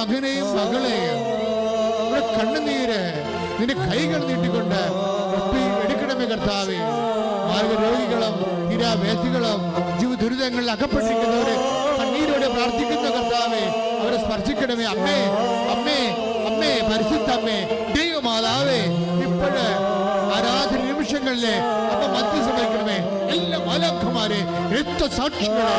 മകനെയും മകളെയും കണ്ണുനീര് നിന്റെ കൈകൾ നീട്ടിക്കൊണ്ട് എടുക്കണമേ കർത്താവേ. മാർഗരോഗികളും തീരാവേദികളും ജീവദുരിതങ്ങളിൽ അകപ്പെട്ടിരിക്കുന്നവരെ കണ്ണീരോടെ പ്രാർത്ഥിക്കുന്ന കർത്താവേ, അവരെ സ്പർശിക്കണമേ. അമ്മേ അമ്മേ അമ്മേ, പരിശുദ്ധ അമ്മേ, ദൈവമാതാവേ, ഇപ്പോഴ് ആരാധന നിമിഷങ്ങളിലെ അമ്മ മധ്യസ്ഥം വഹിക്കണമേ. എല്ലാ മാലാഖമാരെ രക്തസാക്ഷികളെ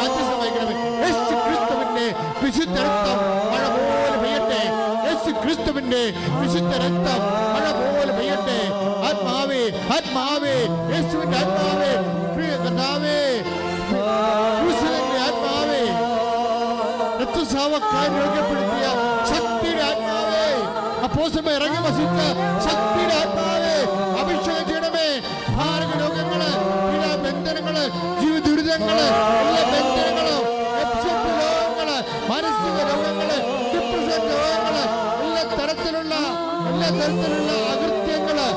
മധ്യസ്ഥം വഹിക്കണമേ. യേശു ക്രിസ്തുവിന്റെ വിശുദ്ധ രക്തം മഴ പോലെ പെയ്യട്ടെ. യേശു ക്രിസ്തുവിന്റെ വിശുദ്ധ രക്തം മഴ പോലെ പെയ്യട്ടെ. ആത്മാവേ ആത്മാവേ, യേശുവിന്റെ ആത്മാവേ, പ്രിയ കർത്താവേ, ആത്മാവേ, രക്തസ്രാവക്കാരെ രോഗപ്പെടുത്തിയ ശക്തിയുടെ ആത്മാവേ, അപ്പോസ്തലന്മാർ ഇറങ്ങി വസിച്ച ശക്തിയുടെ ആത്മാവേ, അഭിഷേകം ചെയ്യണമേ. മാരക രോഗങ്ങള്, ബന്ധനങ്ങള്, ജീവിതദുരിതങ്ങള്, എല്ലാ ബന്ധനങ്ങളും, രോഗങ്ങള്, മാനസിക രോഗങ്ങള്, ഡിപ്രഷൻ രോഗങ്ങള്, എല്ലാ തരത്തിലുള്ള അകൃത്യങ്ങള്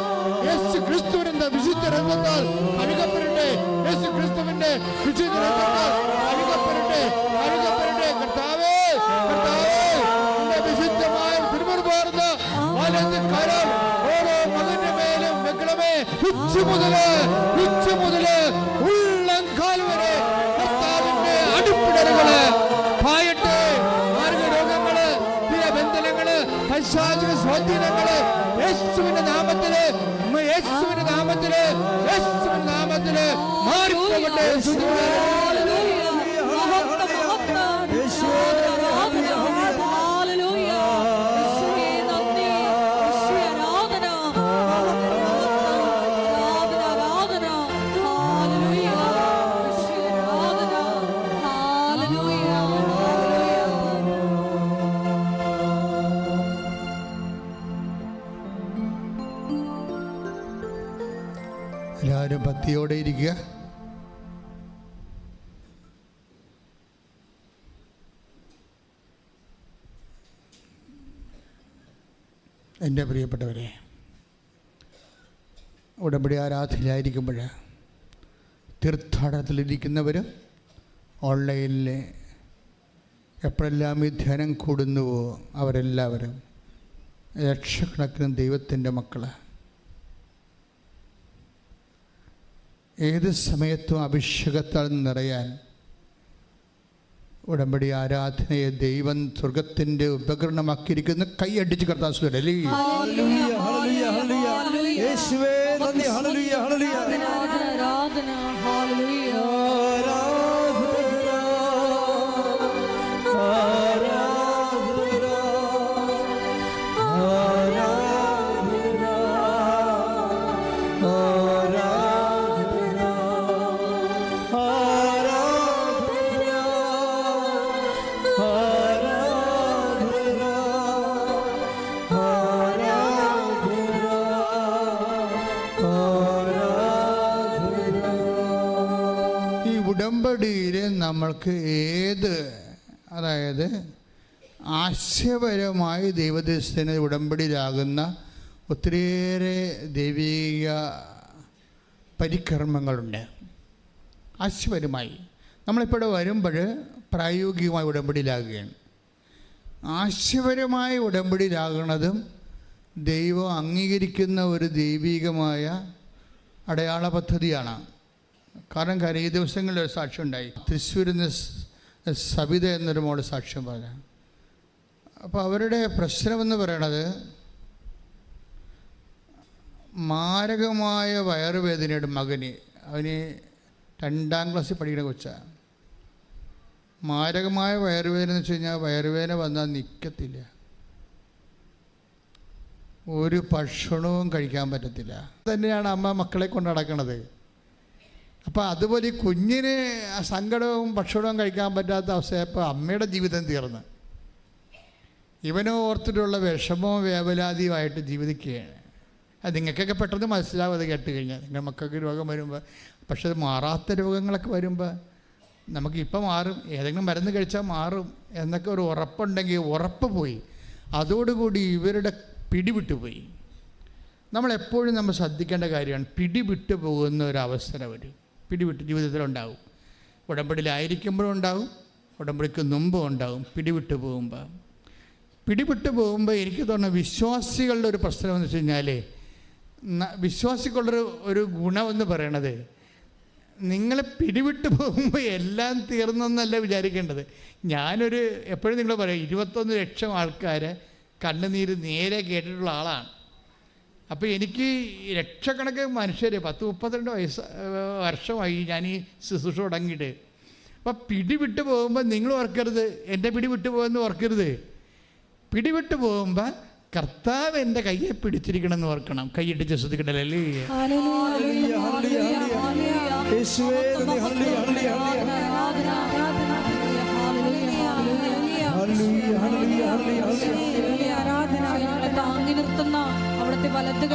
യേശു ക്രിസ്തുവിന്റെ വിശുദ്ധ രക്തത്താൽ കഴുകപ്പെടട്ടെ. യേശു ക്രിസ്തുവിന്റെ വിശുദ്ധ രക്തത്താൽ കഴുകപ്പെടട്ടെ. കർത്താവേ, വിശുദ്ധമായ തിരുമുറുപാർന്ന കരം ഓരോ മകന്റെ മേലും വെക്കണമേ. ഉച്ച മുതല് ഉള്ളംകാൽ വരെ കർത്താവിന്റെ അടിപ്പിടലുകള് പായട്ടെ. മാർഗരോഗങ്ങള്, ബന്ധനങ്ങള്, പൈശാചിക സ്വാധീനങ്ങള് യേശുവിന്റെ നാമത്തില് മാറിപ്പോകട്ടെ. എല്ലാവരും ഭക്തിയോടെ ഇരിക്കുക. എൻ്റെ പ്രിയപ്പെട്ടവരെ, ഉടമ്പടി ആരാധനയിലായിരിക്കുമ്പോൾ തീർത്ഥാടനത്തിലിരിക്കുന്നവർ ഓൺലൈനിൽ എപ്പോഴെല്ലാം ഈ ധ്യാനം കൂടുന്നുവോ അവരെല്ലാവരും ലക്ഷക്കണക്കിന് ദൈവത്തിൻ്റെ മക്കൾ ഏത് സമയത്തും അഭിഷേകത്താൽ നിറയാൻ ഉടമ്പടി ആരാധനയെ ദൈവം സ്വർഗത്തിൻ്റെ ഉപകരണമാക്കിയിരിക്കുന്ന കൈയടിച്ച് കർത്താവ് ഉടമ്പടിയിൽ നമ്മൾക്ക് അതായത് ആശയപരമായി ദൈവദൃശ്യത്തിന് ഉടമ്പടിയിലാകുന്ന ഒത്തിരിയേറെ ദൈവിക പരികർമ്മങ്ങളുണ്ട്. ആശയപരമായി നമ്മളിപ്പോൾ വരുമ്പോൾ പ്രായോഗികമായി ഉടമ്പടിയിലാകുകയാണ്. ആശയപരമായി ഉടമ്പടിയിലാകുന്നതും ദൈവം അംഗീകരിക്കുന്ന ഒരു ദൈവികമായ അടയാള പദ്ധതിയാണ്. കാരണം ഈ ദിവസങ്ങളിൽ ഒരു സാക്ഷ്യം ഉണ്ടായി. തൃശ്ശൂരിൽ നിന്ന് സബിത എന്നൊരു മോള് സാക്ഷ്യം പറഞ്ഞ. അപ്പോൾ അവരുടെ പ്രശ്നമെന്ന് പറയണത് മാരകമായ വയറുവേദനയുടെ മകന്, അവന് 2ാം ക്ലാസ്സിൽ പഠിക്കുന്ന കൊച്ചാണ്. മാരകമായ വയറുവേദന എന്ന് വെച്ച് കഴിഞ്ഞാൽ വയറുവേദന വന്നാൽ നിൽക്കത്തില്ല, ഒരു ഭക്ഷണവും കഴിക്കാൻ പറ്റത്തില്ല. തന്നെയാണ് അമ്മ മക്കളെ കൊണ്ട് നടക്കണത്. അപ്പോൾ അതുപോലെ ഈ കുഞ്ഞിന് സങ്കടവും ഭക്ഷണവും കഴിക്കാൻ പറ്റാത്ത അവസ്ഥയപ്പോൾ അമ്മയുടെ ജീവിതം തീർന്ന് ഇവനോ ഓർത്തിട്ടുള്ള വിഷമവും വേവലാതിയുമായിട്ട് ജീവിക്കുകയാണ്. അത് നിങ്ങൾക്കൊക്കെ പെട്ടെന്ന് മനസ്സിലാവും അത് കേട്ട് കഴിഞ്ഞാൽ. നിങ്ങളുടെ മക്കൾക്ക് രോഗം വരുമ്പോൾ. പക്ഷെ അത് മാറാത്ത രോഗങ്ങളൊക്കെ വരുമ്പോൾ നമുക്കിപ്പോൾ മാറും, ഏതെങ്കിലും മരുന്ന് കഴിച്ചാൽ മാറും എന്നൊക്കെ ഒരു ഉറപ്പുണ്ടെങ്കിൽ ഉറപ്പ് പോയി. അതോടുകൂടി ഇവരുടെ പിടിവിട്ടു പോയി. നമ്മളെപ്പോഴും നമ്മൾ ശ്രദ്ധിക്കേണ്ട കാര്യമാണ്, പിടിവിട്ടു പോകുന്ന ഒരവസരം വരും. പിടിവിട്ട് ജീവിതത്തിലുണ്ടാവും. ഉടമ്പടിയിലായിരിക്കുമ്പോഴും ഉണ്ടാവും, ഉടമ്പടിക്ക് മുമ്പും ഉണ്ടാവും. പിടിവിട്ടു പോകുമ്പോൾ പിടിവിട്ട് പോകുമ്പോൾ എനിക്ക് തോന്നുന്നു വിശ്വാസികളുടെ ഒരു പ്രശ്നമെന്ന് വെച്ച് കഴിഞ്ഞാൽ, വിശ്വാസികളുടെ ഒരു ഗുണമെന്ന് പറയണത്, നിങ്ങൾ പിടിവിട്ട് പോകുമ്പോൾ എല്ലാം തീർന്നെന്നല്ല വിചാരിക്കേണ്ടത്. ഞാനൊരു എപ്പോഴും നിങ്ങൾ പറയും 21 ലക്ഷം ആൾക്കാരെ കണ്ണുനീര് നേരെ കേട്ടിട്ടുള്ള ആളാണ്. അപ്പോൾ എനിക്ക് ലക്ഷക്കണക്കിന് മനുഷ്യർ 10-32 വർഷമായി ഞാൻ ഈ ശുശ്രൂഷ തുടങ്ങിയിട്ട്. അപ്പോൾ പിടിവിട്ട് പോകുമ്പോൾ നിങ്ങൾ ഓർക്കരുത് എൻ്റെ പിടിവിട്ട് പോകുമെന്ന് ഓർക്കരുത്. പിടിവിട്ട് പോകുമ്പോൾ കർത്താവ് എൻ്റെ കയ്യെ പിടിച്ചിരിക്കണം എന്ന് ഓർക്കണം. കൈയിട്ടിച്ച് ശ്രദ്ധിക്കണ്ടല്ലേ.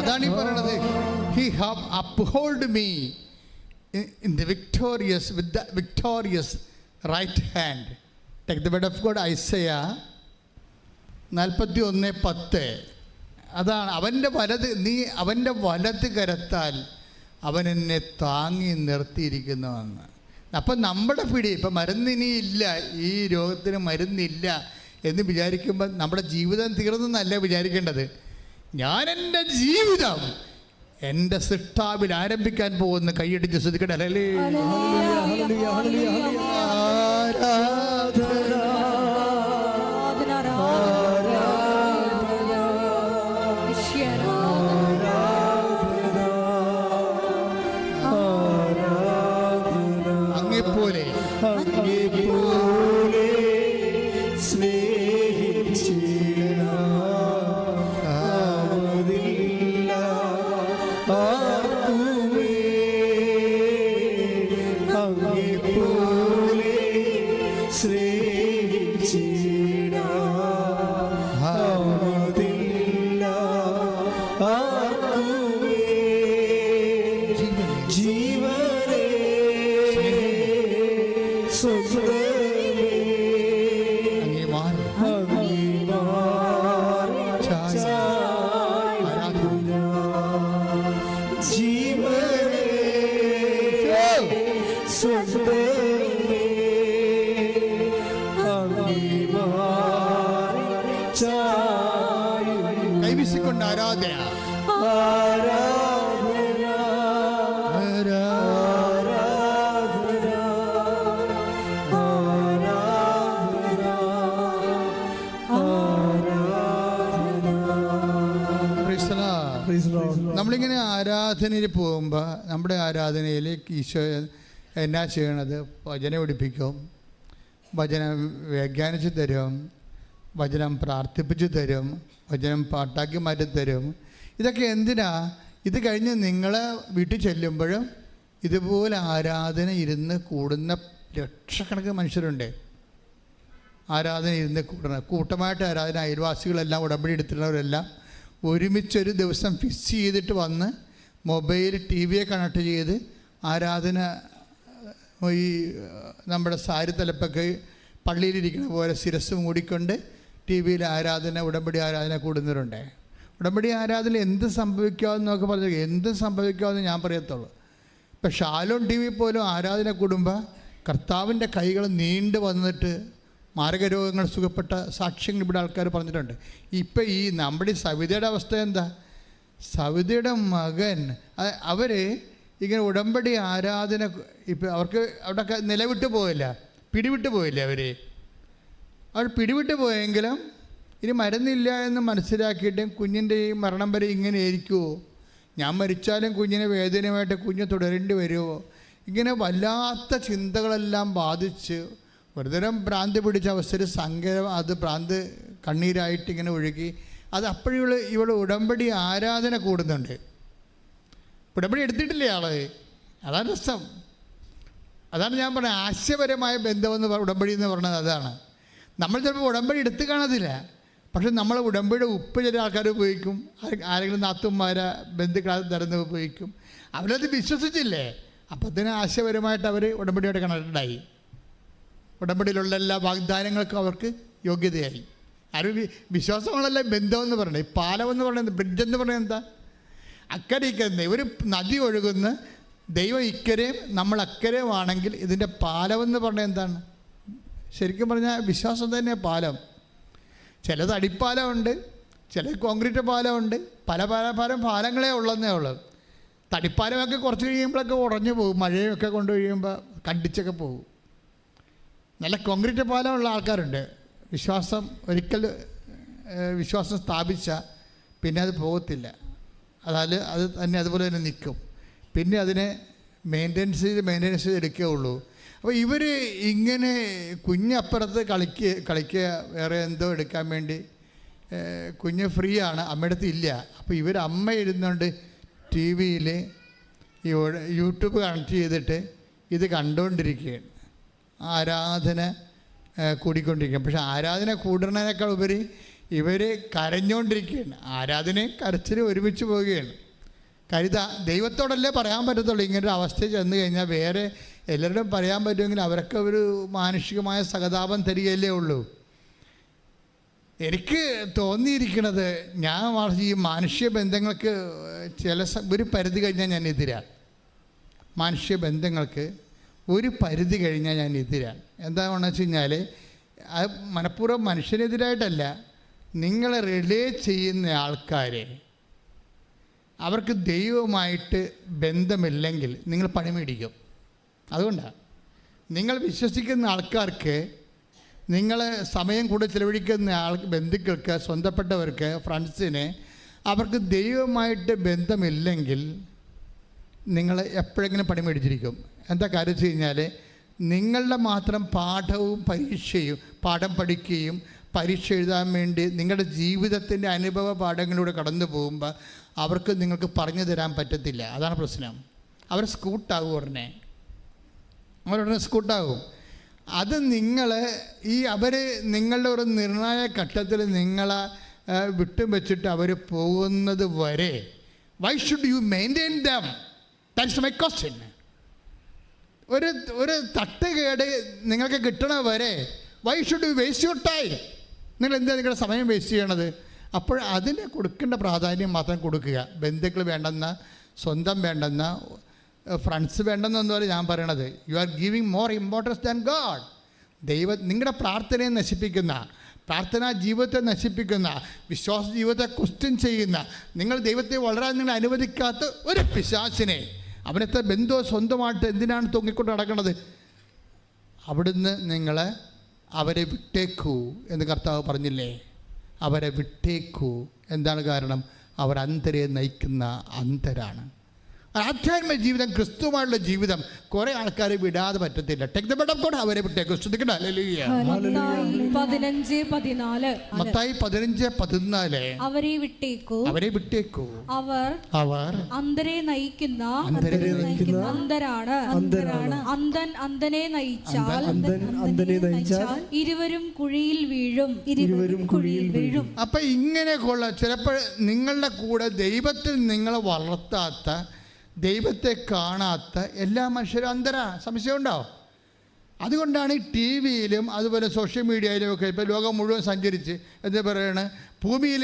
അതാണ് ഈ പറയണത്. He have uphold me in the victorious with the victorious right hand. Take the word of God, Isaiah 41:10. അതാണ് അവൻ്റെ വലത്, നീ അവൻ്റെ വലത് കരത്താൽ അവൻ എന്നെ താങ്ങി നിർത്തിയിരിക്കുന്നുവെന്ന്. അപ്പം നമ്മുടെ പിടി ഇപ്പം മരുന്നിനിയില്ല, ഈ രോഗത്തിന് മരുന്നില്ല എന്ന് വിചാരിക്കുമ്പോൾ നമ്മുടെ ജീവിതം തീർന്നെന്നല്ല വിചാരിക്കേണ്ടത്. ഞാൻ എൻ്റെ ജീവിതം എൻ്റെ സൃഷ്ടാവിൽ ആരംഭിക്കാൻ പോകുന്ന. കൈയടിച്ച് ശ്രദ്ധിക്കട്ടെ. അങ്ങെപ്പോലെ കൈവീശിക്കൊണ്ട് ആരാധന. നമ്മളിങ്ങനെ ആരാധനയിൽ പോകുമ്പോൾ നമ്മുടെ ആരാധനയിൽ ഈശോ എന്നാ ചെയ്യണത്? വചനം പഠിപ്പിക്കും, വചനം വ്യാഖ്യാനിച്ച് തരും, വചനം പ്രാർത്ഥിപ്പിച്ച് തരും, വചനം പാട്ടാക്കി മാറ്റി തരും. ഇതൊക്കെ എന്തിനാ? ഇത് കഴിഞ്ഞ് നിങ്ങൾ വീട്ടിൽ ചെല്ലുമ്പോഴും ഇതുപോലെ ആരാധന ഇരുന്ന് കൂടുന്ന ലക്ഷക്കണക്കിന് മനുഷ്യരുണ്ട്. ആരാധന ഇരുന്ന് കൂടണം, കൂട്ടമായിട്ട് ആരാധന. അയൽവാസികളെല്ലാം ഉടമ്പടി എടുത്തിട്ടുള്ളവരെല്ലാം ഒരുമിച്ചൊരു ദിവസം ഫിക്സ് ചെയ്തിട്ട് വന്ന് മൊബൈൽ TV കണക്ട് ചെയ്ത് ആരാധന, ഈ നമ്മുടെ സാരി തലപ്പൊക്കെ പള്ളിയിലിരിക്കുന്ന പോലെ ശിരസ് മൂടിക്കൊണ്ട് TV ആരാധന, ഉടമ്പടി ആരാധന കൂടുന്നവരുണ്ട്. ഉടമ്പടി ആരാധന എന്ത് സംഭവിക്കാമെന്നൊക്കെ പറഞ്ഞു, എന്ത് സംഭവിക്കാമെന്ന് ഞാൻ പറയത്തുള്ളൂ. ഇപ്പം ഷാലോൺ TV പോലും ആരാധന കൂടുമ്പോൾ കർത്താവിൻ്റെ കൈകൾ നീണ്ടു വന്നിട്ട് മാരകരോഗങ്ങൾ സുഖപ്പെട്ട സാക്ഷ്യങ്ങൾ ഇവിടെ ആൾക്കാർ പറഞ്ഞിട്ടുണ്ട്. ഇപ്പം ഈ നമ്മുടെ സവിതയുടെ അവസ്ഥ എന്താ? സവിതയുടെ മകൻ അവർ ഇങ്ങനെ ഉടമ്പടി ആരാധന ഇപ്പം അവർക്ക് അവിടെ നിലവിട്ട് പോയില്ല, പിടിവിട്ട് പോയില്ല. അവർ പിടിവിട്ട് പോയെങ്കിലും ഇനി മരുന്നില്ല എന്ന് മനസ്സിലാക്കിയിട്ടും കുഞ്ഞിൻ്റെ ഈ മരണം വരെ ഇങ്ങനെ ആയിരിക്കുമോ? ഞാൻ മരിച്ചാലും കുഞ്ഞിനെ വേദനയുമായിട്ട് കുഞ്ഞ് തുടരേണ്ടി വരുമോ? ഇങ്ങനെ വല്ലാത്ത ചിന്തകളെല്ലാം ബാധിച്ച് ഒരുതരം ഭ്രാന്തി പിടിച്ച അവസ്ഥയിൽ സങ്കരം, അത് ഭ്രാന്ത് കണ്ണീരായിട്ട് ഇങ്ങനെ ഒഴുകി. അത് അപ്പോഴും ഇവൾ ഉടമ്പടി ആരാധന കൂടുന്നുണ്ട്. ഉടമ്പടി എടുത്തിട്ടില്ലേ ആള്? അതാണ് രസം. അതാണ് ഞാൻ പറഞ്ഞത്, ആശയപരമായ ബന്ധമെന്ന് ഉടമ്പടി എന്ന് പറഞ്ഞത് അതാണ്. നമ്മൾ ചിലപ്പോൾ ഉടമ്പടി എടുത്ത് കാണത്തില്ല, പക്ഷെ നമ്മൾ ഉടമ്പടിയുടെ ഉപ്പ് ചില ആൾക്കാർ ഉപയോഗിക്കും, ആരെങ്കിലും നാത്തുമാരെ ബന്ധുക്കളെ തരുന്ന ഉപയോഗിക്കും. അവരത് വിശ്വസിച്ചില്ലേ, അപ്പത്തിന് ആശയപരമായിട്ട് അവർ ഉടമ്പടിയോടെ കണക്റ്റഡായി. ഉടമ്പടിയിലുള്ള എല്ലാ വാഗ്ദാനങ്ങൾക്കും അവർക്ക് യോഗ്യതയായി. ആരും വിശ്വാസങ്ങളല്ല ബന്ധമെന്ന് പറയണത്. ഈ പാലമെന്ന് പറയുന്നത്, ബ്രിഡ്ജ് എന്ന് പറയുന്നത് എന്താ? അക്കരെ ഇക്കരെ ഒരു നദി ഒഴുകുന്ന ദൈവം ഇക്കരെയും നമ്മൾ അക്കരെയും ആണെങ്കിൽ ഇതിൻ്റെ പാലമെന്ന് പറഞ്ഞാൽ എന്താണ്? ശരിക്കും പറഞ്ഞാൽ വിശ്വാസം തന്നെ പാലം. ചിലത് അടിപ്പാലമുണ്ട്, ചില കോൺക്രീറ്റ് പാലമുണ്ട്, പല പാലങ്ങളേ ഉള്ളെന്നേ ഉള്ളൂ. തടിപ്പാലമൊക്കെ കുറച്ച് കഴിയുമ്പോഴൊക്കെ ഉടഞ്ഞു പോകും, മഴയൊക്കെ കൊണ്ട് കഴിയുമ്പോൾ കണ്ടിച്ചൊക്കെ പോകും. നല്ല കോൺക്രീറ്റ് പാലമുള്ള ആൾക്കാരുണ്ട്, വിശ്വാസം സ്ഥാപിച്ചാൽ പിന്നെ അത് പോകത്തില്ല. അത് തന്നെ അതുപോലെ തന്നെ നിൽക്കും. പിന്നെ അതിനെ മെയിൻ്റെനൻസ് ചെയ്ത് എടുക്കുകയുള്ളൂ. അപ്പോൾ ഇവർ ഇങ്ങനെ കുഞ്ഞപ്പുറത്ത് കളിക്കുക വേറെ എന്തോ എടുക്കാൻ വേണ്ടി, കുഞ്ഞ് ഫ്രീ ആണ്, അമ്മയുടെ അടുത്ത് ഇല്ല. അപ്പോൾ അമ്മ ഇരുന്നുകൊണ്ട് ടി വിയിൽ യൂട്യൂബ് കണക്ട് ചെയ്തിട്ട് ഇത് കണ്ടുകൊണ്ടിരിക്കുകയാണ്, ആരാധന കൂടിക്കൊണ്ടിരിക്കുകയാണ്. പക്ഷെ ആരാധന കൂടുന്നതിനേക്കാൾ ഉപരി ഇവർ കരഞ്ഞുകൊണ്ടിരിക്കുകയാണ്. ആരാധനയും കരച്ചിലും ഒരുമിച്ച് പോവുകയാണ്. ദൈവത്തോടല്ലേ പറയാൻ പറ്റത്തുള്ളൂ. ഇങ്ങനൊരു അവസ്ഥയിൽ ചെന്ന് കഴിഞ്ഞാൽ വേറെ എല്ലാവരോടും പറയാൻ പറ്റുമെങ്കിൽ അവരൊക്കെ ഒരു മാനുഷികമായ സഹതാപം തരികയല്ലേ ഉള്ളൂ. എനിക്ക് തോന്നിയിരിക്കുന്നത്, ഞാൻ ഈ മാനുഷ്യ ബന്ധങ്ങൾക്ക് ഒരു പരിധി കഴിഞ്ഞാൽ ഞാൻ എതിരാണ്. മാനുഷ്യ ബന്ധങ്ങൾക്ക് ഒരു പരിധി കഴിഞ്ഞാൽ ഞാൻ എതിരാണ്. എന്താണെന്ന് വെച്ച് കഴിഞ്ഞാൽ അത് മനഃപൂർവ്വം മനുഷ്യനെതിരായിട്ടല്ല, നിങ്ങളെ റിലേ ചെയ്യുന്ന ആൾക്കാരെ അവർക്ക് ദൈവവുമായിട്ട് ബന്ധമില്ലെങ്കിൽ നിങ്ങൾ പണി മേടിക്കും. അതുകൊണ്ടാണ് നിങ്ങൾ വിശ്വസിക്കുന്ന ആൾക്കാർക്ക്, നിങ്ങൾ സമയം കൂടെ ചിലവഴിക്കുന്ന ബന്ധുക്കൾക്ക്, സ്വന്തപ്പെട്ടവർക്ക്, ഫ്രണ്ട്സിന് അവർക്ക് ദൈവമായിട്ട് ബന്ധമില്ലെങ്കിൽ നിങ്ങൾ എപ്പോഴെങ്കിലും പണി മേടിച്ചിരിക്കും. എന്താ കാര്യം വെച്ച് കഴിഞ്ഞാൽ, നിങ്ങളുടെ മാത്രം പാഠം പഠിക്കുകയും പരീക്ഷ എഴുതാൻ വേണ്ടി നിങ്ങളുടെ ജീവിതത്തിൻ്റെ അനുഭവ പാഠങ്ങളിലൂടെ കടന്നു പോകുമ്പോൾ അവർക്ക് നിങ്ങൾക്ക് പറഞ്ഞു തരാൻ പറ്റത്തില്ല. അതാണ് പ്രശ്നം. അവർ സ്കൂട്ടാകും, അവരുടനെ സ്കൂട്ടാകും. അത് അവർ നിങ്ങളുടെ ഒരു നിർണായക ഘട്ടത്തിൽ നിങ്ങളെ വിട്ടും വെച്ചിട്ട് അവർ പോകുന്നത് വരെ why should you maintain dum? That's my question. ഒരു തട്ടുകേട് നിങ്ങൾക്ക് കിട്ടണ വരെ why should you waste your time? നിങ്ങൾ എന്താ നിങ്ങളുടെ സമയം വേസ്റ്റ് ചെയ്യണത്? അപ്പോൾ അതിന് കൊടുക്കേണ്ട പ്രാധാന്യം മാത്രം കൊടുക്കുക. ബന്ധുക്കൾ വേണ്ടെന്ന, സ്വന്തം വേണ്ടെന്ന, ഫ്രണ്ട്സ് വേണ്ടെന്നൊന്നുമല്ല ഞാൻ പറയണത്. You are giving more importance than God. നിങ്ങളുടെ പ്രാർത്ഥനയെ നശിപ്പിക്കുന്ന, പ്രാർത്ഥനാ ജീവിതത്തെ നശിപ്പിക്കുന്ന, വിശ്വാസ ജീവിതത്തെ ക്വസ്റ്റ്യൻ ചെയ്യുന്ന, നിങ്ങൾ ദൈവത്തെ വളരാൻ നിങ്ങൾ അനുവദിക്കാത്ത ഒരു പിശാചിനെ, അവനത്തെ ബന്ധുവോ സ്വന്തമായിട്ട് എന്തിനാണ് തൂങ്ങിക്കൊണ്ട് നടക്കുന്നത്? അവിടുന്ന് അവരെ വിട്ടേക്കൂ എന്ന് കർത്താവ് പറഞ്ഞില്ലേ? അവരെ വിട്ടേക്കൂ. എന്താണ് കാരണം? അവർ അന്ധരെ നയിക്കുന്ന അന്ധരാണ്. ആധ്യാത്മിക ജീവിതം, ക്രിസ്തുവായുള്ള ജീവിതം കുറേ ആൾക്കാരെ വിടാതെ പറ്റത്തില്ല. Take the bed of God. അവരെ വിട്ടേക്കൂ. ശ്രദ്ധിക്കട്ടെ. ഹല്ലേലൂയ. മത്തായി 15:14 അവരെ വിട്ടേക്കൂ. അവർ അന്ധരെ നയിക്കുന്ന അന്ധരാണ്. അന്ധനെ നയിച്ചാൽ ഇരുവരും കുഴിയിൽ വീഴും. അപ്പൊ ഇങ്ങനെയൊക്കെയുള്ള ചിലപ്പോൾ നിങ്ങളുടെ കൂടെ ദൈവത്തിൽ നിങ്ങളെ വളർത്താത്ത, ദൈവത്തെ കാണാത്ത എല്ലാ മനുഷ്യരും അന്ധരാണ്. സംശയമുണ്ടോ? അതുകൊണ്ടാണ് ഈ ടി വിയിലും അതുപോലെ സോഷ്യൽ മീഡിയയിലും ഒക്കെ ഇപ്പോൾ ലോകം മുഴുവൻ സഞ്ചരിച്ച് എന്താ പറയണ, ഭൂമിയിൽ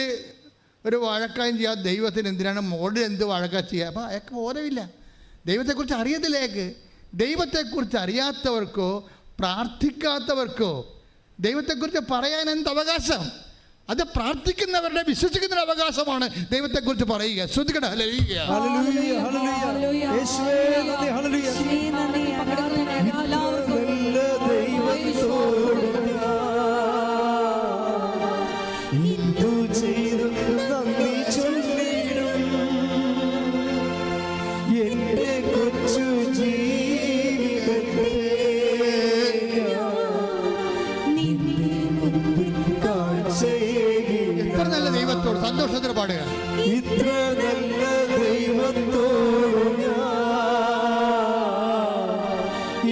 ഒരു വഴക്കായും ചെയ്യാതെ ദൈവത്തിന് എന്തിനാണ് മോഡിൽ എന്ത് വഴക്ക ചെയ്യുക? അപ്പോൾ അയാൾക്ക് ബോധമില്ല, ദൈവത്തെക്കുറിച്ച് അറിയത്തില്ലേക്ക്. ദൈവത്തെക്കുറിച്ച് അറിയാത്തവർക്കോ പ്രാർത്ഥിക്കാത്തവർക്കോ ദൈവത്തെക്കുറിച്ച് പറയാൻ എന്ത് അവകാശം? അത് പ്രാർത്ഥിക്കുന്നവരുടെ, വിശ്വസിക്കുന്നവരുടെ അവകാശമാണ് ദൈവത്തെക്കുറിച്ച് പറയുക. ശ്രദ്ധിക്കട്ടെ. ഹല്ലേലൂയ. സന്തോഷത്തിന് പാടുക. ഇത്ര നല്ല ദൈവത്തോട്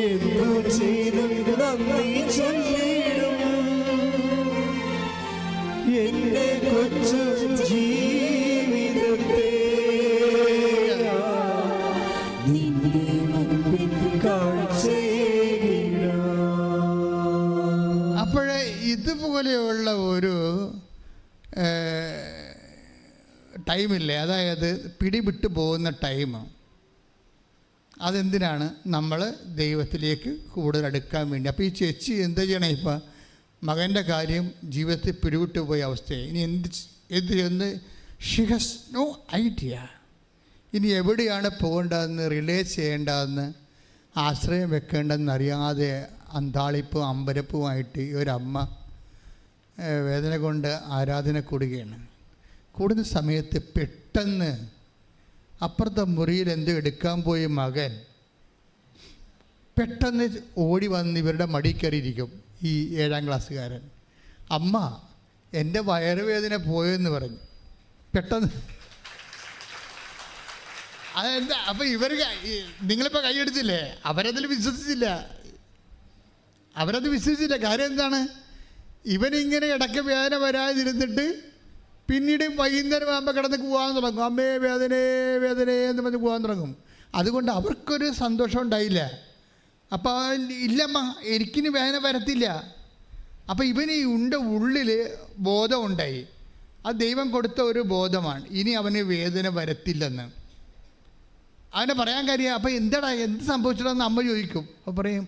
എന്തു ചെയ്തു നന്ദി ചൊല്ലിടും എന്റെ കൊച്ചു ജീവിതത്തെ നിന്റെ മുമ്പിൽ കാഴ്ചയിടാം. അപ്പോഴേ ഇതുപോലെയുള്ള ഒരു ടൈമില്ലേ, അതായത് പിടിവിട്ട് പോകുന്ന ടൈം, അതെന്തിനാണ്? നമ്മൾ ദൈവത്തിലേക്ക് കൂടുതൽ അടുക്കാൻ വേണ്ടി. അപ്പോൾ ഈ ചേച്ചി എന്താ ചെയ്യണേ? ഇപ്പം മകൻ്റെ കാര്യം ജീവിതത്തിൽ പിടിവിട്ടു പോയ അവസ്ഥയായി. ഇനി എന്ത് ഷി ഹാസ് നോ ഐഡിയ. ഇനി എവിടെയാണ് പോകേണ്ടതെന്ന്, റിലേ ചെയ്യേണ്ടതെന്ന്, ആശ്രയം വെക്കേണ്ടതെന്നറിയാതെ അന്താളിപ്പും അമ്പരപ്പുമായിട്ട് ഈ ഒരമ്മ വേദന കൊണ്ട് ആരാധന കൂടുകയാണ്. കൂടുന്ന സമയത്ത് പെട്ടെന്ന് അപ്പുറത്തെ മുറിയിൽ എന്തോ എടുക്കാൻ പോയ മകൻ പെട്ടെന്ന് ഓടി വന്ന് ഇവരുടെ മടി കയറിയിരിക്കും. ഈ 7ാം ക്ലാസ്സുകാരൻ, അമ്മ എൻ്റെ വയറുവേദന പോയെന്ന് പറഞ്ഞു. പെട്ടെന്ന് അതെന്താ? അപ്പം നിങ്ങളിപ്പോൾ കൈയടിച്ചില്ലേ? അവരത് വിശ്വസിച്ചില്ല. കാര്യം എന്താണ്? ഇവനിങ്ങനെ ഇടയ്ക്ക് വേദന വരാതിരുന്നിട്ട് പിന്നീട് വൈകുന്നേരം ആകുമ്പോൾ കിടന്ന് പോകാൻ തുടങ്ങും. അമ്മേ വേദനേ എന്ന് പറഞ്ഞ് പോകാൻ തുടങ്ങും. അതുകൊണ്ട് അവർക്കൊരു സന്തോഷം ഉണ്ടായില്ല. അപ്പോൾ ഇല്ലമ്മ, എനിക്കിനി വേദന വരത്തില്ല. അപ്പോൾ ഇവന് ഉള്ളിൽ ബോധമുണ്ടായി. അത് ദൈവം കൊടുത്ത ഒരു ബോധമാണ്, ഇനി അവന് വേദന വരത്തില്ലെന്ന്. അവനെ പറയാൻ കാര്യം, അപ്പോൾ എന്ത് സംഭവിച്ചിട്ടെന്ന് അമ്മ ചോദിക്കും. അപ്പോൾ പറയും,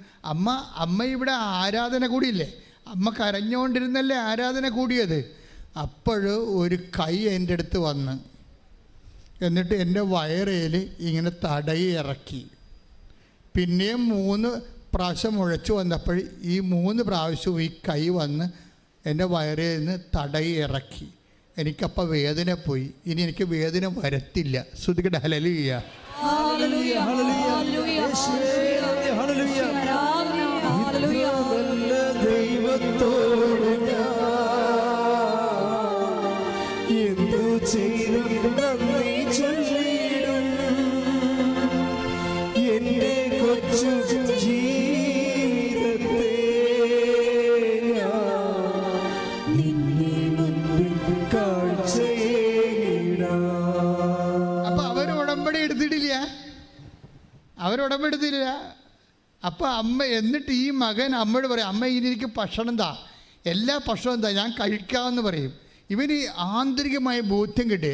അമ്മ ഇവിടെ ആരാധന കൂടിയില്ലേ, അമ്മ കരഞ്ഞുകൊണ്ടിരുന്നല്ലേ ആരാധന കൂടിയത്. അപ്പോൾ ഒരു കൈ എൻ്റെ അടുത്ത് വന്ന് എന്നിട്ട് എൻ്റെ വയറേൽ ഇങ്ങനെ തടയി ഇറക്കി. പിന്നെയും 3 പ്രാവശ്യം മുഴച്ചു വന്നപ്പോൾ ഈ 3 പ്രാവശ്യവും ഈ കൈ വന്ന് എൻ്റെ വയറിൽ നിന്ന് തടയി ഇറക്കി. എനിക്കപ്പോൾ വേദന പോയി. ഇനി എനിക്ക് വേദന വരത്തില്ല. ശ്രുതികട ഹല്ലേലൂയ. അവരുടമ്പെടുത്തില്ല. അപ്പം അമ്മ, എന്നിട്ട് ഈ മകൻ അമ്മയോട് പറയും, അമ്മ ഇനി എനിക്ക് ഭക്ഷണം താ, എല്ലാ ഭക്ഷണം താ, ഞാൻ കഴിക്കാമെന്ന് പറയും. ഇവന് ആന്തരികമായ ബോധ്യം കിട്ടി.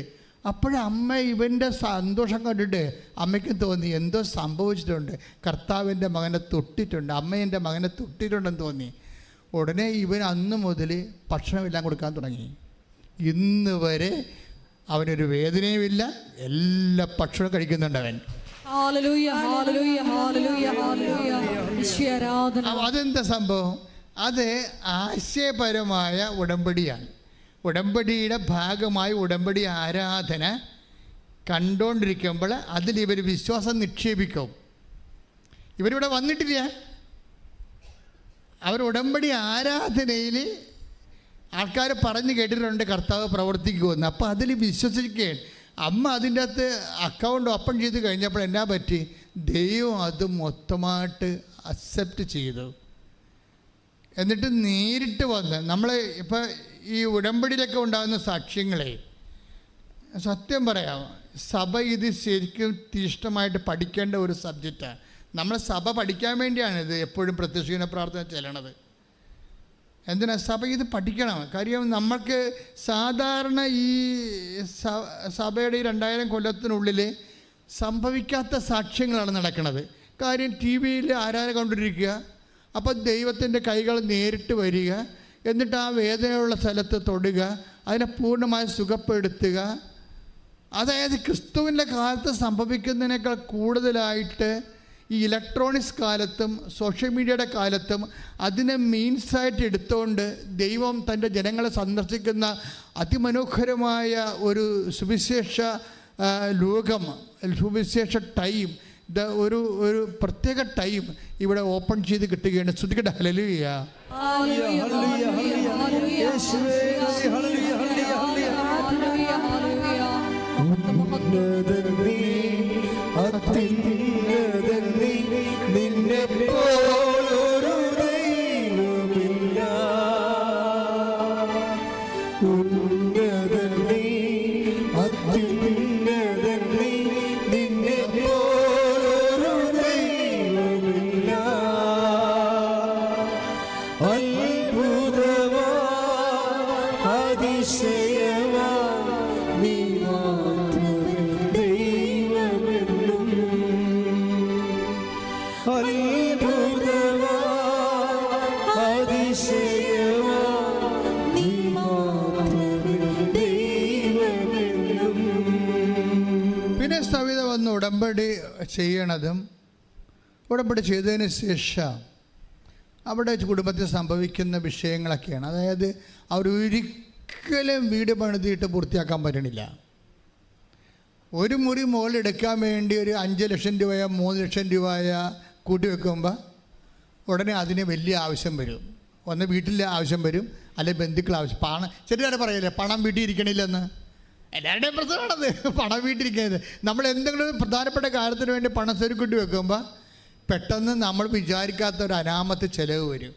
അപ്പോഴമ്മ ഇവൻ്റെ സന്തോഷം കണ്ടിട്ട് അമ്മയ്ക്ക് തോന്നി എന്തോ സംഭവിച്ചിട്ടുണ്ട്, കർത്താവിൻ്റെ മകനെ തൊട്ടിട്ടുണ്ട്, അമ്മ എൻ്റെ മകനെ തൊട്ടിട്ടുണ്ടെന്ന് തോന്നി. ഉടനെ ഇവൻ അന്ന് മുതൽ ഭക്ഷണമെല്ലാം കൊടുക്കാൻ തുടങ്ങി. ഇന്ന് വരെ അവനൊരു വേദനയുമില്ല, എല്ലാ ഭക്ഷണവും കഴിക്കുന്നുണ്ട് അവൻ. അതെന്താ സംഭവം? അത് ആശയപരമായ ഉടമ്പടിയാണ്. ഉടമ്പടിയുടെ ഭാഗമായി ഉടമ്പടി ആരാധന കണ്ടുകൊണ്ടിരിക്കുമ്പോൾ അതിലിവർ വിശ്വാസം നിക്ഷേപിക്കും. ഇവരിവിടെ വന്നിട്ടില്ല, അവർ ഉടമ്പടി ആരാധനയിൽ ആൾക്കാർ പറഞ്ഞു കേട്ടിട്ടുണ്ട് കർത്താവ് പ്രവർത്തിക്കുമെന്ന്. അപ്പോൾ അതിൽ വിശ്വസിക്കുകയാണ്. അമ്മ അതിൻ്റെ അകത്ത് അക്കൗണ്ട് ഓപ്പൺ ചെയ്ത് കഴിഞ്ഞപ്പോൾ എന്നാ പറ്റി? ദൈവം അത് മൊത്തമായിട്ട് അക്സെപ്റ്റ് ചെയ്തു. എന്നിട്ട് നേരിട്ട് വന്ന് നമ്മൾ ഇപ്പോൾ ഈ ഉടമ്പടിയിലൊക്കെ ഉണ്ടാകുന്ന സാക്ഷ്യങ്ങളെ സത്യം പറയാം, സഭ ഇത് ശരിക്കും തീഷ്ണമായിട്ട് പഠിക്കേണ്ട ഒരു സബ്ജക്റ്റാണ്. നമ്മൾ സഭ പഠിക്കാൻ വേണ്ടിയാണ് ഇത് എപ്പോഴും പ്രത്യക്ഷീകരണ പ്രാർത്ഥന ചെല്ലണത്. എന്തിനാ? സഭ ഇത് പഠിക്കണം. കാര്യം നമ്മൾക്ക് സാധാരണ ഈ സഭയുടെ ഈ 2000 കൊല്ലത്തിനുള്ളിൽ സംഭവിക്കാത്ത സാക്ഷ്യങ്ങളാണ് നടക്കുന്നത്. കാര്യം ടി വിയിൽ ആരാധന കണ്ടിരിക്കുക, അപ്പോൾ ദൈവത്തിൻ്റെ കൈകൾ നേരിട്ട് വരിക, എന്നിട്ട് ആ വേദനയുള്ള സ്ഥലത്ത് തൊടുക, അതിനെ പൂർണ്ണമായി സുഖപ്പെടുത്തുക. അതായത് ക്രിസ്തുവിൻ്റെ കാലത്ത് സംഭവിക്കുന്നതിനേക്കാൾ കൂടുതലായിട്ട് ഈ ഇലക്ട്രോണിക്സ് കാലത്തും സോഷ്യൽ മീഡിയയുടെ കാലത്തും അതിനെ മീൻസായിട്ട് എടുത്തുകൊണ്ട് ദൈവം തൻ്റെ ജനങ്ങളെ സന്ദർശിക്കുന്ന അതിമനോഹരമായ ഒരു സുവിശേഷ ലോകം, സുവിശേഷ ടൈം, ഒരു പ്രത്യേക ടൈം ഇവിടെ ഓപ്പൺ ചെയ്ത് കിട്ടുകയാണ്. ശ്രുതികട ഹല്ലേലൂയ. നിന്നെ പോലൊരു ദൈവമില്ല, ഉന്നതൻ നീ, അത്യുന്നതൻ നീ, നിന്നെ പോലൊരു ദൈവമില്ല. അത്ഭുതമാ സവിധ വന്ന് ഉടമ്പടി ചെയ്യണതും ഉടമ്പടി ചെയ്തതിന് ശേഷം അവിടെ കുടുംബത്തിൽ സംഭവിക്കുന്ന വിഷയങ്ങളൊക്കെയാണ്. അതായത് അവരൊരിക്കലും വീട് പണിതിട്ട് പൂർത്തിയാക്കാൻ പറ്റണില്ല. ഒരു മുറി മുകളിൽ എടുക്കാൻ വേണ്ടി ഒരു 5 ലക്ഷം രൂപയോ 3 ലക്ഷം രൂപയോ കൂട്ടി വെക്കുമ്പോൾ ഉടനെ അതിന് വലിയ ആവശ്യം വരും. ഒന്ന് വീട്ടിലെ ആവശ്യം വരും, അല്ലെങ്കിൽ ബന്ധുക്കൾ ആവശ്യം. ചെറിയ പറയില്ലേ പണം വീട്ടിൽ ഇരിക്കണില്ലെന്ന്. എല്ലാവരുടെയും പ്രശ്നമാണത്, പണം വീട്ടിലിരിക്കുന്നത്. നമ്മൾ എന്തെങ്കിലും പ്രധാനപ്പെട്ട കാര്യത്തിന് വേണ്ടി പണം സ്വരുക്കൂട്ടി വെക്കുമ്പോൾ പെട്ടെന്ന് നമ്മൾ വിചാരിക്കാത്ത ഒരു അനാമത്ത് ചിലവ് വരും.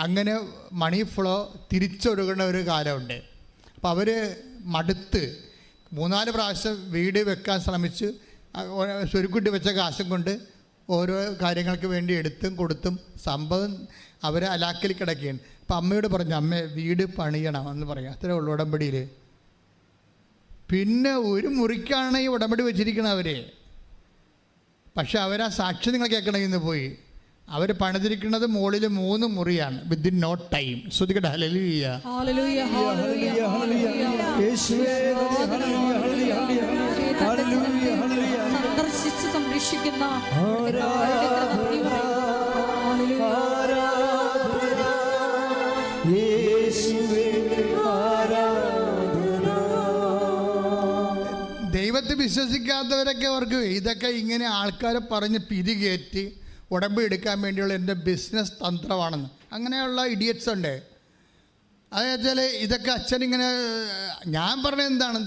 അങ്ങനെ മണി ഫ്ലോ തിരിച്ചൊഴുകുന്ന ഒരു കാലമുണ്ട്. അപ്പോൾ അവർ മടുത്ത് 3-4 പ്രാവശ്യം വീട് വെക്കാൻ ശ്രമിച്ച് സ്വരുക്കൂട്ടി വെച്ച കാശും കൊണ്ട് ഓരോ കാര്യങ്ങൾക്ക് വേണ്ടി എടുത്തും കൊടുത്തും സംഭവം അവരെ അലാക്കൽ കിടക്കുകയാണ്. അപ്പം അമ്മയോട് പറഞ്ഞു, അമ്മ വീട് പണിയണം എന്ന് പറയാം. അത്രേ ഉള്ളൂ ഉടമ്പടിയിൽ. പിന്നെ ഒരു മുറിക്കാണ് ഈ ഉടമ്പടി വെച്ചിരിക്കണം അവർ. പക്ഷെ അവരാ സാക്ഷി നിങ്ങൾ കേൾക്കണം. ഇന്ന് പോയി അവർ പണിതിരിക്കുന്നത് മുകളിൽ 3 മുറിയാണ്. Within no time. ശ്രദ്ധിക്കട്ടെ. ഹല്ലേലൂയ, ഹല്ലേലൂയ, ഹല്ലേലൂയ, യേശുവേ ഹല്ലേലൂയ, ഹല്ലേലൂയ, ഹല്ലേലൂയ. സന്ദർശിച്ച് സംരക്ഷിക്കുന്ന ദൈവത്തെ വിശ്വസിക്കാത്തവരൊക്കെ അവർക്ക് ഇതൊക്കെ ഇങ്ങനെ ആൾക്കാരെ പറഞ്ഞ് പിരികേറ്റി ഉടമ്പടി എടുക്കാൻ വേണ്ടിയുള്ള എൻ്റെ ബിസിനസ് തന്ത്രമാണെന്ന്. അങ്ങനെയുള്ള ഇഡിയറ്റ്സ് ഉണ്ട്. അതെന്നുവെച്ചാൽ ഇതൊക്കെ അച്ഛനിങ്ങനെ, ഞാൻ പറഞ്ഞത് എന്താണ്,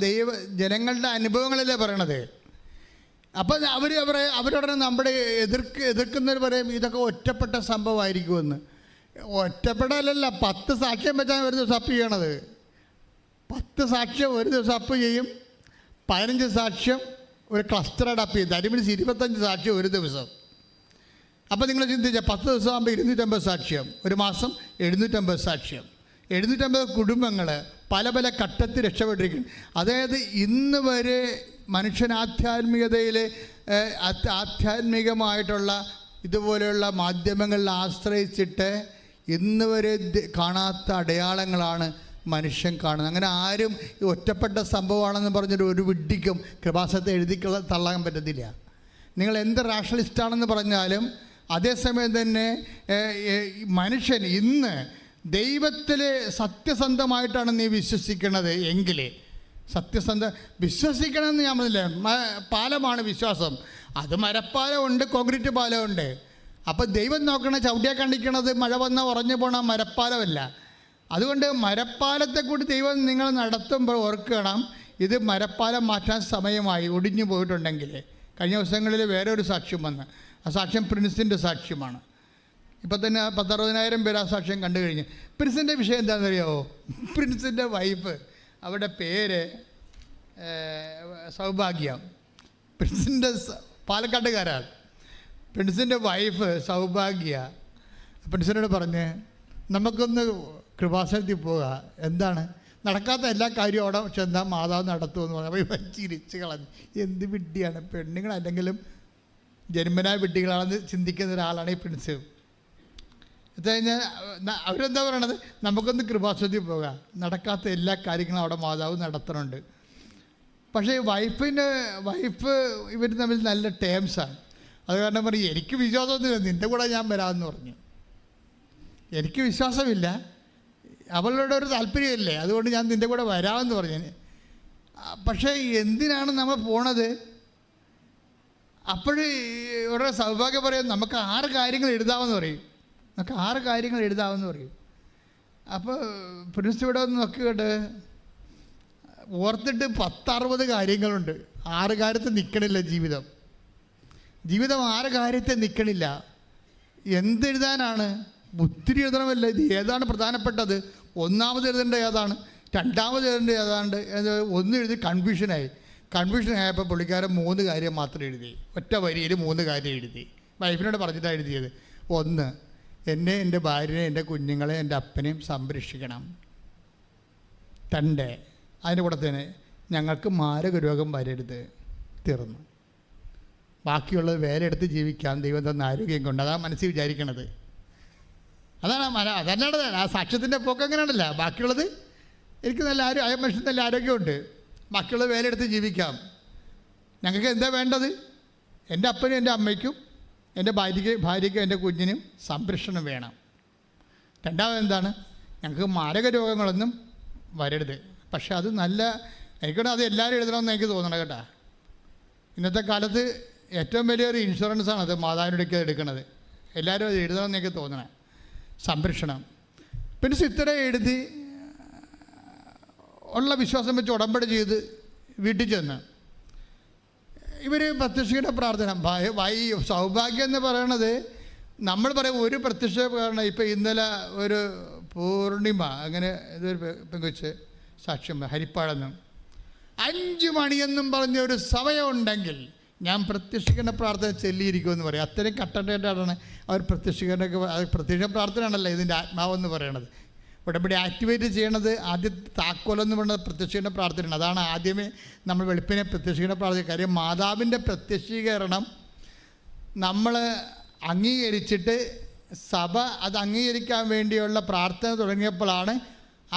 ജനങ്ങളുടെ അനുഭവങ്ങളല്ലേ പറയണത്. അപ്പം അവരുടനെ നമ്മുടെ എതിർക്കുന്നവർ പറയും ഇതൊക്കെ ഒറ്റപ്പെട്ട സംഭവമായിരിക്കുമെന്ന്. ഒറ്റപ്പെടലല്ല, 10 സാക്ഷ്യം വെച്ചാൽ ഒരു ദിവസം അപ്പ് ചെയ്യണത്. 10 സാക്ഷ്യം ഒരു ദിവസം അപ്പ് ചെയ്യും. 15 സാക്ഷ്യം ഒരു ക്ലസ്റ്ററായിട്ട് അപ്പ് ചെയ്യും. ദാറ്റ് മീൻസ് 25 സാക്ഷ്യം ഒരു ദിവസം. അപ്പോൾ നിങ്ങൾ ചിന്തിച്ചാൽ 10 ദിവസം ആകുമ്പോൾ 250 സാക്ഷ്യം, ഒരു മാസം 750 സാക്ഷ്യം. 750 കുടുംബങ്ങൾ പല പല ഘട്ടത്തിൽ രക്ഷപ്പെട്ടിരിക്കുന്നു. അതായത് ഇന്ന് വരെ മനുഷ്യൻ ആധ്യാത്മികമായിട്ടുള്ള ഇതുപോലെയുള്ള മാധ്യമങ്ങളിൽ ആശ്രയിച്ചിട്ട് ഇന്ന് വരെ കാണാത്ത അടയാളങ്ങളാണ് മനുഷ്യൻ കാണുന്നത്. അങ്ങനെ ആരും ഈ ഒറ്റപ്പെട്ട സംഭവമാണെന്ന് പറഞ്ഞൊരു ഒരു വിഡ്ഢിക്കും കൃപാസനത്തെ എഴുതി തള്ളാൻ പറ്റത്തില്ല. നിങ്ങൾ എന്ത് റാഷണലിസ്റ്റാണെന്ന് പറഞ്ഞാലും അതേസമയം തന്നെ മനുഷ്യൻ ഇന്ന് ദൈവത്തിൽ സത്യസന്ധമായിട്ടാണ് നീ വിശ്വസിക്കുന്നത് എങ്കിൽ, വിശ്വസിക്കണമെന്ന് ഞാൻ പറഞ്ഞില്ലേ, പാലമാണ് വിശ്വാസം. അത് മരപ്പാലമുണ്ട്, കോൺക്രീറ്റ് പാലമുണ്ട്. അപ്പോൾ ദൈവം നോക്കണ ചവിട്ടിയാൽ കണ്ടിക്കണത് മഴ വന്നാൽ ഉറഞ്ഞു പോണ മരപ്പാലമല്ല. അതുകൊണ്ട് മരപ്പാലത്തെ കൂടി ദൈവം നിങ്ങൾ നടത്തുമ്പോൾ ഓർക്കണം, ഇത് മരപ്പാലം മാറ്റാൻ സമയമായി ഒടിഞ്ഞു പോയിട്ടുണ്ടെങ്കിൽ. കഴിഞ്ഞ ദിവസങ്ങളിൽ വേറെ ഒരു സാക്ഷ്യം വന്ന്, ആ സാക്ഷ്യം പ്രിൻസിൻ്റെ സാക്ഷ്യമാണ്. ഇപ്പം തന്നെ 10-60,000 പേര് ആ സാക്ഷ്യം കണ്ടു കഴിഞ്ഞ്. പ്രിൻസിൻ്റെ വിഷയം എന്താണെന്നറിയാമോ? പ്രിൻസിൻ്റെ വൈഫ്, അവരുടെ പേര് സൗഭാഗ്യം. പ്രിൻസിൻ്റെ പാലക്കാട്ടുകാരാണ്. പ്രിൻസിൻ്റെ വൈഫ് സൗഭാഗ്യ പ്രിൻസിനോട് പറഞ്ഞ് നമുക്കൊന്ന് കൃപാസനത്തിൽ പോവുക. എന്താണ് നടക്കാത്ത എല്ലാ കാര്യവും അവിടെ ചെന്നാൽ മാതാവ് നടത്തുമെന്ന് പറഞ്ഞപ്പോൾ ചിരിച്ച് കളഞ്ഞു. എന്ത് വിഡ്ഢിയാണ്, പെണ്ണുങ്ങൾ അല്ലെങ്കിലും ജന്മനായ വിഡ്ഢികളാണെന്ന് ചിന്തിക്കുന്ന ഒരാളാണ് ഈ പ്രിൻസ്. കഴിഞ്ഞാൽ അവരെന്താ പറയണത്, നമുക്കൊന്ന് കൃപാസനത്തിൽ പോകാം, നടക്കാത്ത എല്ലാ കാര്യങ്ങളും അവിടെ മാതാവ് നടത്തുന്നുണ്ട്. പക്ഷേ വൈഫ് ഇവർ തമ്മിൽ നല്ല ടേംസാണ്. അത് കാരണം പറയും എനിക്ക് വിശ്വാസമൊന്നുമില്ല, നിൻ്റെ കൂടെ ഞാൻ വരാമെന്ന് പറഞ്ഞു. എനിക്ക് വിശ്വാസമില്ല, അവളുടെ ഒരു താല്പര്യമല്ലേ, അതുകൊണ്ട് ഞാൻ നിൻ്റെ കൂടെ വരാമെന്ന് പറഞ്ഞു. പക്ഷേ എന്തിനാണ് നമ്മൾ പോണത്? അപ്പോഴ് ഇവരുടെ സൗഭാഗ്യം പറയും നമുക്ക് 6 കാര്യങ്ങൾ എഴുതാമെന്ന് പറയും. നമുക്ക് 6 കാര്യങ്ങൾ എഴുതാമെന്ന് പറയും. അപ്പോൾ പ്രിൻസ് ഇവിടെ ഒന്ന് നോക്കിയിട്ട് ഓർത്തിട്ട് 10-60 കാര്യങ്ങളുണ്ട്. 6 കാര്യത്തിൽ നിൽക്കണില്ല ജീവിതം 6 കാര്യത്തിൽ നിൽക്കണില്ല. എന്തെഴുതാനാണ്? ഒത്തിരി എഴുതണമല്ല. ഇത് ഏതാണ് പ്രധാനപ്പെട്ടത്? ഒന്നാമത് എഴുതേണ്ട ഏതാണ്, രണ്ടാമത് എഴുതേണ്ട ഏതാണ്ട് ഒന്ന് എഴുതി കൺഫ്യൂഷനായപ്പോൾ പുള്ളിക്കാരൻ 3 കാര്യം മാത്രം എഴുതി. ഒറ്റ വരിയിൽ 3 കാര്യം എഴുതി. വൈഫിനോട് പറഞ്ഞിട്ടാണ് എഴുതിയത്. 1, എന്നെ, എൻ്റെ ഭാര്യനെ, എൻ്റെ കുഞ്ഞുങ്ങളെ, എൻ്റെ അപ്പനെയും സംരക്ഷിക്കണം. 2, അതിൻ്റെ കൂടെ തന്നെ ഞങ്ങൾക്ക് മാരക രോഗം വരരുത്. തീർന്നു. ബാക്കിയുള്ളത് വേലയെടുത്ത് ജീവിക്കാൻ ദൈവം തന്ന ആരോഗ്യം കൊണ്ട്. അതാണ് മനസ്സിൽ വിചാരിക്കണത്. അതല്ലാണ്ട് ആ സാക്ഷ്യത്തിൻ്റെ പോക്ക് അങ്ങനെയാണല്ല. ബാക്കിയുള്ളത് എനിക്ക് നല്ല മനുഷ്യന് നല്ല ആരോഗ്യമുണ്ട്, ബാക്കിയുള്ളത് വേലയെടുത്ത് ജീവിക്കാം. ഞങ്ങൾക്ക് എന്താ വേണ്ടത്? എൻ്റെ അപ്പനും എൻ്റെ അമ്മയ്ക്കും എൻ്റെ ഭാര്യയ്ക്കും എൻ്റെ കുഞ്ഞിനും സംരക്ഷണം വേണം. രണ്ടാമത് എന്താണ്? ഞങ്ങൾക്ക് മാരക രോഗങ്ങളൊന്നും വരരുത്. പക്ഷെ അത് നല്ല എനിക്കോടെ അത് എല്ലാവരും എഴുതണമെന്ന് എനിക്ക് തോന്നണം കേട്ടോ. ഇന്നത്തെ കാലത്ത് ഏറ്റവും വലിയൊരു ഇൻഷുറൻസാണ് അത് മാതാവിനോടൊക്കെ എടുക്കുന്നത്. എല്ലാവരും അത് എഴുതണമെന്ന് എനിക്ക് തോന്നണം. സംരക്ഷണം. പിന്നെ സിത്തര എഴുതി ഉള്ള വിശ്വാസം വെച്ച് ഉടമ്പടി ചെയ്ത് വീട്ടിൽ ചെന്ന് ഇവർ പ്രത്യക്ഷയുടെ പ്രാർത്ഥന സൗഭാഗ്യം എന്ന് പറയണത് നമ്മൾ പറയും ഒരു പ്രത്യക്ഷ കാരണം. ഇപ്പം ഇന്നലെ ഒരു പൂർണിമ അങ്ങനെ ഇതൊരു പെങ്കൊച്ച് സാക്ഷ്യം ഹരിപ്പാടെന്ന് 5 മണിയെന്നും പറഞ്ഞ ഒരു സമയമുണ്ടെങ്കിൽ ഞാൻ പ്രത്യക്ഷീകരണ പ്രാർത്ഥന ചൊല്ലിയിരിക്കുമെന്ന് പറയും. അത്രയും കട്ടൻ്റായിട്ടാണ് അവർ പ്രത്യക്ഷ പ്രാർത്ഥനയാണല്ലോ ഇതിൻ്റെ ആത്മാവെന്ന് പറയണത്. ഉടമ്പടി ആക്ടിവേറ്റ് ചെയ്യണത് ആദ്യത്തെ താക്കോലെന്ന് പറയുന്നത് പ്രത്യക്ഷീകരണ പ്രാർത്ഥനയാണ്. അതാണ് ആദ്യമേ നമ്മൾ വെളുപ്പിനെ പ്രത്യക്ഷീകരണ പ്രാർത്ഥന. കാര്യം മാതാവിൻ്റെ പ്രത്യക്ഷീകരണം നമ്മൾ അംഗീകരിച്ചിട്ട് സഭ അത് അംഗീകരിക്കാൻ വേണ്ടിയുള്ള പ്രാർത്ഥന തുടങ്ങിയപ്പോഴാണ്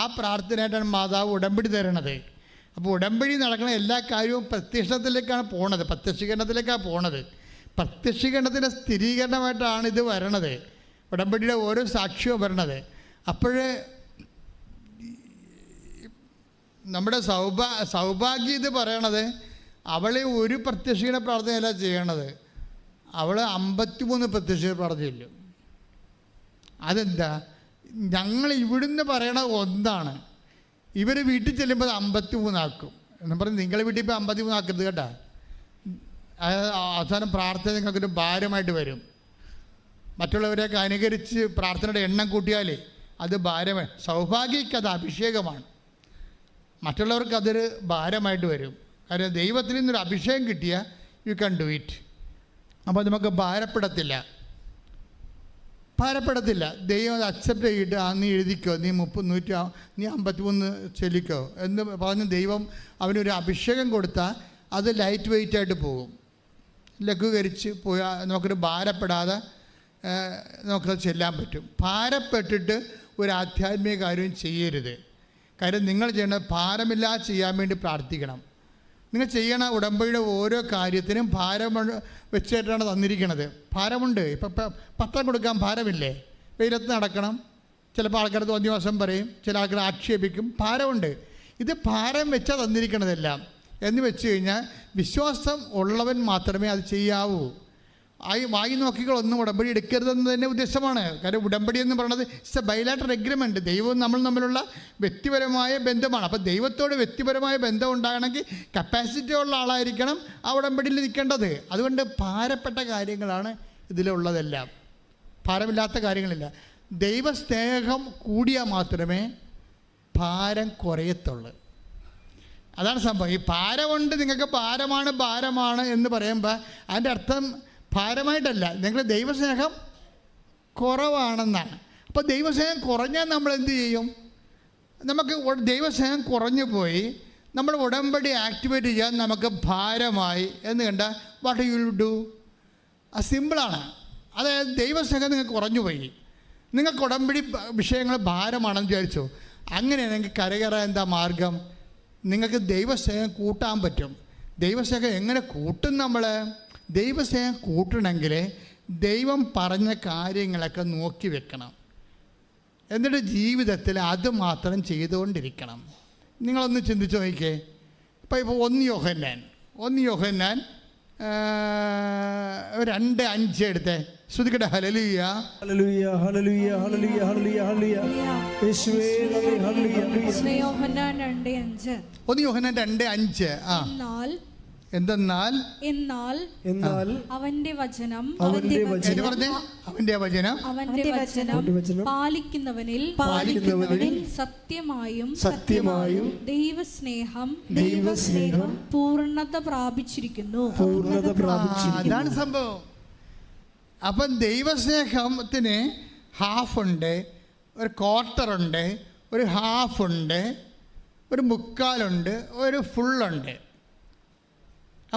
ആ പ്രാർത്ഥനയായിട്ടാണ് മാതാവ് ഉടമ്പടി തരണത്. അപ്പോൾ ഉടമ്പടി നടക്കുന്ന എല്ലാ കാര്യവും പ്രത്യക്ഷത്തിലേക്കാണ് പോണത്, പ്രത്യക്ഷീകരണത്തിലേക്കാണ് പോണത്. പ്രത്യക്ഷീകരണത്തിൻ്റെ സ്ഥിരീകരണമായിട്ടാണ് ഇത് വരണത്, ഉടമ്പടിയുടെ ഓരോ സാക്ഷ്യവും വരണത്. അപ്പോഴേ നമ്മുടെ സൗഭാഗ്യം ഇത് പറയണത് അവളെ ഒരു പ്രത്യക്ഷീകരണ പ്രാർത്ഥനയല്ല ചെയ്യണത്, അവൾ 53 പ്രത്യക്ഷീകരണ പ്രാർത്ഥന ചൊല്ലും. അതെന്താ? ഞങ്ങൾ ഇവിടുന്ന് പറയണ ഒന്നാണ്, ഇവർ വീട്ടിൽ ചെല്ലുമ്പോൾ 53 ആക്കും എന്ന് പറഞ്ഞ് നിങ്ങളെ വീട്ടിൽ ഇപ്പോൾ 53 ആക്കരുത് കേട്ടോ. അവസാനം പ്രാർത്ഥന നിങ്ങൾക്കൊരു ഭാരമായിട്ട് വരും. മറ്റുള്ളവരെയൊക്കെ അനുകരിച്ച് പ്രാർത്ഥനയുടെ എണ്ണം കൂട്ടിയാൽ അത് ഭാരമായി. സൗഭാഗ്യക്ക് അത് അഭിഷേകമാണ്, മറ്റുള്ളവർക്ക് അതൊരു ഭാരമായിട്ട് വരും. കാരണം ദൈവത്തിൽ നിന്നൊരു അഭിഷേകം കിട്ടിയാൽ യു ക്യാൻ ഡു ഇറ്റ്. അപ്പോൾ നമുക്ക് ഭാരപ്പെടത്തില്ല. ദൈവം അത് അക്സെപ്റ്റ് ചെയ്തിട്ട് നീ എഴുതിക്കോ, നീ 53 ചൊല്ലിക്കോ എന്ന് പറഞ്ഞ് ദൈവം അവനൊരു അഭിഷേകം കൊടുത്താൽ അത് ലൈറ്റ് വെയ്റ്റായിട്ട് പോകും. ലഘൂകരിച്ച് പോയാൽ നമുക്കൊരു ഭാരപ്പെടാതെ നമുക്കത് ചെല്ലാൻ പറ്റും. ഭാരപ്പെട്ടിട്ട് ഒരു ആധ്യാത്മിക കാര്യവും ചെയ്യരുത്. കാര്യം നിങ്ങൾ ചെയ്യേണ്ടത് ഭാരമില്ലാതെ ചെയ്യാൻ വേണ്ടി പ്രാർത്ഥിക്കണം. നിങ്ങൾ ചെയ്യണ ഉടമ്പടിയുടെ ഓരോ കാര്യത്തിനും ഭാരം വെച്ചിട്ടാണ് തന്നിരിക്കുന്നത്. ഭാരമുണ്ട്. ഇപ്പം പത്രം കൊടുക്കാൻ ഭാരമില്ലേ? വെയിലത്ത് നടക്കണം. ചിലപ്പോൾ ആൾക്കാർ തോന്നിയ ദിവസം പറയും, ചില ആൾക്കാർ ആക്ഷേപിക്കും. ഭാരമുണ്ട്. ഇത് ഭാരം വെച്ചാൽ തന്നിരിക്കണതെല്ലാം എന്ന് വെച്ച് കഴിഞ്ഞാൽ വിശ്വാസം ഉള്ളവൻ മാത്രമേ അത് ചെയ്യാവൂ. വായി നോക്കികളൊന്നും ഉടമ്പടി എടുക്കരുതെന്ന് തന്നെ ഉദ്ദേശമാണ്. കാര്യം ഉടമ്പടി എന്ന് പറയുന്നത് ഇറ്റ്സ് എ ബൈലാറ്ററൽ എഗ്രിമെൻറ്റ്. ദൈവവും നമ്മൾ തമ്മിലുള്ള വ്യക്തിപരമായ ബന്ധമാണ്. അപ്പോൾ ദൈവത്തോട് വ്യക്തിപരമായ ബന്ധം ഉണ്ടാകണമെങ്കിൽ കപ്പാസിറ്റി ഉള്ള ആളായിരിക്കണം ആ ഉടമ്പടിയിൽ നിൽക്കേണ്ടത്. അതുകൊണ്ട് ഭാരപ്പെട്ട കാര്യങ്ങളാണ് ഇതിലുള്ളതെല്ലാം, ഭാരമില്ലാത്ത കാര്യങ്ങളില്ല. ദൈവസ്നേഹം കൂടിയാൽ മാത്രമേ ഭാരം കുറയത്തുള്ളൂ. അതാണ് സംഭവം. ഈ ഭാരമുണ്ട്, നിങ്ങൾക്ക് ഭാരമാണ് എന്ന് പറയുമ്പോൾ അതിൻ്റെ അർത്ഥം ഭാരമായിട്ടല്ല, നിങ്ങൾ ദൈവസ്നേഹം കുറവാണെന്നാണ്. അപ്പോൾ ദൈവസ്നേഹം കുറഞ്ഞാൽ നമ്മൾ എന്ത് ചെയ്യും? നമുക്ക് ദൈവസ്നേഹം കുറഞ്ഞു പോയി നമ്മൾ ഉടമ്പടി ആക്ടിവേറ്റ് ചെയ്യാൻ നമുക്ക് ഭാരമായി എന്ന് കണ്ടാൽ വാട്ട് യു വിൽ ഡു? അത് സിമ്പിളാണ്. അതായത് ദൈവസ്നേഹം നിങ്ങൾക്ക് കുറഞ്ഞു പോയി, നിങ്ങൾക്ക് ഉടമ്പടി വിഷയങ്ങൾ ഭാരമാണെന്ന് വിചാരിച്ചു. അങ്ങനെയാണെങ്കിൽ കരകയറാൻ എന്താ മാർഗം? നിങ്ങൾക്ക് ദൈവസ്നേഹം കൂട്ടാൻ പറ്റും. ദൈവസ്നേഹം എങ്ങനെ കൂട്ടും? നമ്മൾ ദൈവസ്നേഹം കൂട്ടണമെങ്കിൽ ദൈവം പറഞ്ഞ കാര്യങ്ങളൊക്കെ നോക്കി വെക്കണം. എന്നിട്ട് ജീവിതത്തിൽ അത് മാത്രം ചെയ്തുകൊണ്ടിരിക്കണം. നിങ്ങളൊന്ന് ചിന്തിച്ച് നോക്കിക്കേ. ഇപ്പോൾ 1 യോഹന്നാൻ 2:5 എടുത്തേ. ശ്രുതിക്കട്ടെ. ഹല്ലേലൂയ ഹല്ലേലൂയ ഹല്ലേലൂയ ഹല്ലേലൂയ ഹല്ലേലൂയ ഹല്ലേലൂയ യേശുവേ നന്ദി. ഹല്ലേലൂയ. യോഹന്നാൻ 2:5. 1 യോഹന്നാൻ 2:5. എന്നാൽ അവന്റെ വചനം പാലിക്കുന്നവനിൽ സത്യമായും ദൈവസ്നേഹം പൂർണ്ണത പ്രാപിച്ചിരിക്കുന്നു. അതാണ് സംഭവം. അപ്പം ദൈവസ്നേഹത്തിന് ഹാഫുണ്ട്, ഒരു ക്വാർട്ടറുണ്ട്, ഒരു ഹാഫുണ്ട്, ഒരു മുക്കാലുണ്ട്, ഒരു ഫുള്ളുണ്ട്.